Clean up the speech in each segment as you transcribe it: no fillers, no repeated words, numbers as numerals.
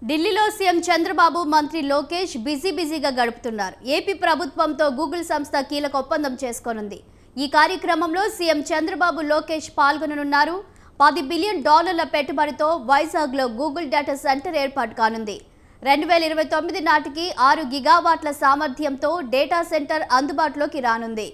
ఢిల్లీలో సీఎం చంద్రబాబు మంత్రి లోకేష్ బిజీగా గడుపుతున్నారు. ఏపీ ప్రభుత్వంతో గూగుల్ సంస్థ కీలక ఒప్పందం చేసుకోనుంది. ఈ కార్యక్రమంలో సీఎం చంద్రబాబు లోకేష్ పాల్గొననున్నారు. $10 బిలియన్ పెట్టుబడితో వైజాగ్లో గూగుల్ డేటా సెంటర్ ఏర్పాటు కానుంది. 2029 నాటికి 6 గిగావాట్ల సామర్థ్యంతో డేటా సెంటర్ అందుబాటులోకి రానుంది.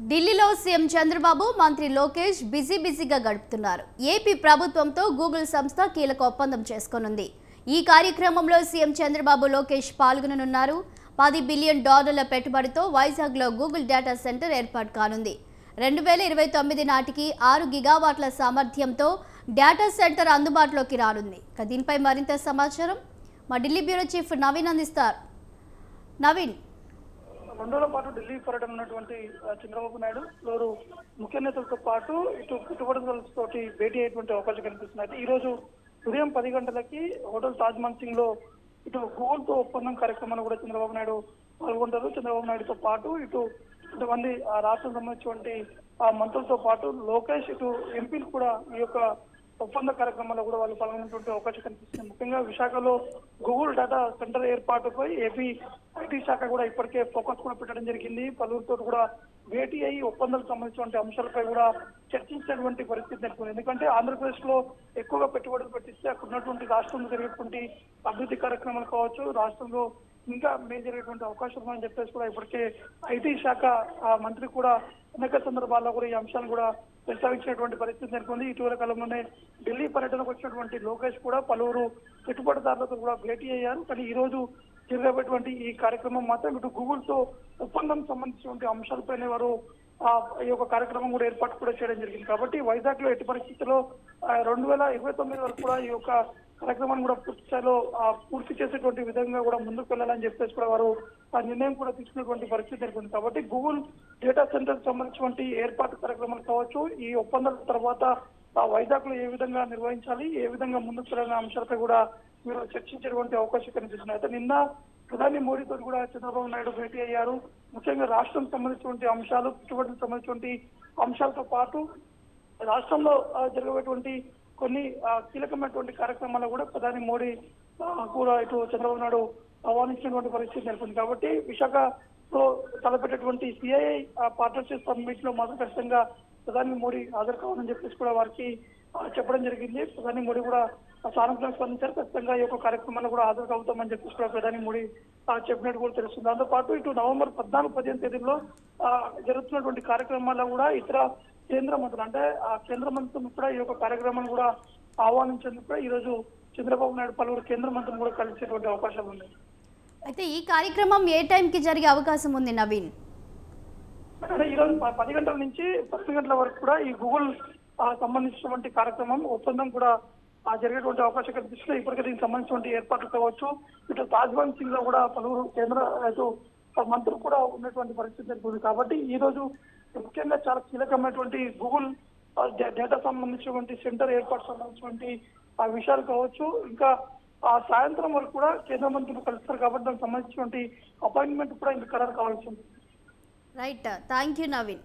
ఢిల్లీలో సీఎం చంద్రబాబు మంత్రి లోకేష్ బిజీగా గడుపుతున్నారు. ఏపీ ప్రభుత్వంతో గూగుల్ సంస్థ కీలక ఒప్పందం చేసుకోనుంది. ఈ కార్యక్రమంలో సీఎం చంద్రబాబు లోకేష్ పాల్గొననున్నారు. $10 బిలియన్ పెట్టుబడితో వైజాగ్లో గూగుల్ డేటా సెంటర్ ఏర్పాటు కానుంది. 2029 నాటికి 6 గిగావాట్ల సామర్థ్యంతో డేటా సెంటర్ అందుబాటులోకి రానుంది. దీనిపై మరింత సమాచారం మా ఢిల్లీ బ్యూరో చీఫ్ నవీన్ అందిస్తారు. నవీన్, 2 రోజుల పాటు ఢిల్లీ పర్యటన ఉన్నటువంటి చంద్రబాబు నాయుడు పలువురు ముఖ్య నేతలతో పాటు ఇటు పెట్టుబడిదారులతోటి భేటీ అయ్యేటువంటి అవకాశం కనిపిస్తుంది. అయితే ఈ రోజు ఉదయం 10 గంటలకి హోటల్ తాజ్ మన్సింగ్ లో ఇటు గూగుల్ తో ఒప్పందం కార్యక్రమాన్ని కూడా చంద్రబాబు నాయుడు పాల్గొంటారు. చంద్రబాబు నాయుడుతో పాటు ఇటు కొంతమంది రాష్ట్రం సంబంధించినటువంటి మంత్రులతో పాటు లోకేష్ ఇటు ఎంపీలు కూడా ఈ యొక్క ఒప్పంద కార్యక్రమాల్లో కూడా వాళ్ళు పాల్గొనేటువంటి అవకాశం కనిపిస్తుంది. ముఖ్యంగా విశాఖలో గూగుల్ డేటా సెంటర్ ఏర్పాటుపై ఏపీ ఐటీ శాఖ కూడా ఇప్పటికే ఫోకస్ కూడా పెట్టడం జరిగింది. పలువురితో కూడా భేటీ అయ్యి ఒప్పందాలకు సంబంధించినటువంటి అంశాలపై కూడా చర్చించినటువంటి పరిస్థితి నెలకొంది. ఎందుకంటే ఆంధ్రప్రదేశ్ లో ఎక్కువగా పెట్టుబడులు పెట్టిస్తే అక్కడ ఉన్నటువంటి రాష్ట్రంలో జరిగేటువంటి అభివృద్ధి కార్యక్రమాలు కావచ్చు, రాష్ట్రంలో ఇంకా మేలు జరిగేటువంటి అవకాశం ఉందని చెప్పేసి కూడా ఇప్పటికే ఐటీ శాఖ మంత్రి కూడా అనేక సందర్భాల్లో కూడా ఈ అంశాన్ని కూడా ప్రస్తావించినటువంటి పరిస్థితి నెలకొంది. ఇటీవల కాలంలోనే ఢిల్లీ పర్యటనకు వచ్చినటువంటి లోకేష్ కూడా పలువురు పెట్టుబడిదారులతో కూడా భేటీ అయ్యారు. కానీ ఈ రోజు జరగబోయేటువంటి ఈ కార్యక్రమం మాత్రం ఇటు గూగుల్ తో ఒప్పందం సంబంధించినటువంటి అంశాలపైన వారు ఈ యొక్క కార్యక్రమం కూడా ఏర్పాటు కూడా చేయడం జరిగింది. కాబట్టి వైజాగ్ లో ఎట్టి పరిస్థితుల్లో 2029 వరకు కూడా ఈ యొక్క కార్యక్రమాన్ని కూడా పూర్తి స్థాయిలో పూర్తి చేసేటువంటి విధంగా కూడా ముందుకు వెళ్ళాలని చెప్పేసి కూడా వారు ఆ నిర్ణయం కూడా తీసుకున్నటువంటి పరిస్థితి నెలకొంది. కాబట్టి గూగుల్ డేటా సెంటర్ సంబంధించినటువంటి ఏర్పాటు కార్యక్రమాలు కావచ్చు, ఈ ఒప్పందాల తర్వాత వైజాగ్ లో ఏ విధంగా నిర్వహించాలి, ఏ విధంగా ముందుకు వెళ్ళాలనే అంశాలపై కూడా మీరు చర్చించేటువంటి అవకాశం కనిపిస్తుంది. అయితే నిన్న ప్రధాని మోడీతో కూడా చంద్రబాబు నాయుడు భేటీ అయ్యారు. ముఖ్యంగా రాష్ట్రం సంబంధించినటువంటి అంశాలు, పెట్టుబడులకు సంబంధించినటువంటి అంశాలతో పాటు రాష్ట్రంలో జరగబోయేటువంటి కొన్ని కీలకమైనటువంటి కార్యక్రమాలు కూడా ప్రధాని మోడీ కూడా ఇటు చంద్రబాబు నాయుడు ఆహ్వానించినటువంటి పరిస్థితి నెలకొంది. కాబట్టి విశాఖలో తలపెట్టేటువంటి సిఐఐ పార్ట్నర్షిప్ సమ్మిట్ లో మాత్రం ఖచ్చితంగా ప్రధాని మోడీ హాజరు కావాలని చెప్పేసి కూడా వారికి చెప్పడం జరిగింది. ప్రధాని మోడీ కూడా సానుకూలంగా స్పందించారు. ఖచ్చితంగా ఈ యొక్క కార్యక్రమాల్లో కూడా హాజరు అవుతామని చెప్పేసి కూడా ప్రధాని మోడీ చెప్పినట్టు కూడా తెలుస్తుంది. దాంతో పాటు ఇటు నవంబర్ 14-15 తేదీల్లో జరుగుతున్నటువంటి కార్యక్రమాల్లో కూడా ఇతర కేంద్ర మంత్రులు అంటే కేంద్ర మంత్రులు కూడా ఈ యొక్క కార్యక్రమాన్ని కూడా ఆహ్వానించేందుకు కూడా ఈ రోజు చంద్రబాబు నాయుడు పలువురు కేంద్ర మంత్రులు కూడా కలిసేటువంటి అవకాశాలు ఉన్నాయి. అయితే ఈ కార్యక్రమం ఏ టైంకి జరిగే అవకాశం ఉంది నవీన్? అంటే ఈ రోజు 10 గంటల నుంచి 10 గంటల వరకు కూడా ఈ గూగుల్ సంబంధించినటువంటి కార్యక్రమం ఒప్పందం కూడా జరిగేటువంటి అవకాశం కనిపిస్తుంది. ఇప్పటికే దీనికి సంబంధించినటువంటి ఏర్పాట్లు కావచ్చు, ఇటు తాజ్ మన్సింగ్ లో కూడా పలువురు కేంద్ర మంత్రులు కూడా ఉన్నటువంటి పరిస్థితి జరుగుతుంది. కాబట్టి ఈ రోజు ముఖ్యంగా చాలా కీలకమైనటువంటి గూగుల్ డేటా సంబంధించినటువంటి సెంటర్ ఏర్పాటు సంబంధించినటువంటి విషయాలు కావచ్చు, ఇంకా సాయంత్రం వరకు కూడా కేంద్ర మంత్రులు కలుస్తారు. కాబట్టి దానికి సంబంధించినటువంటి అపాయింట్మెంట్ కూడా ఇంకా ఖరారు కావాల్సి ఉంది. Right, thank you Naveen.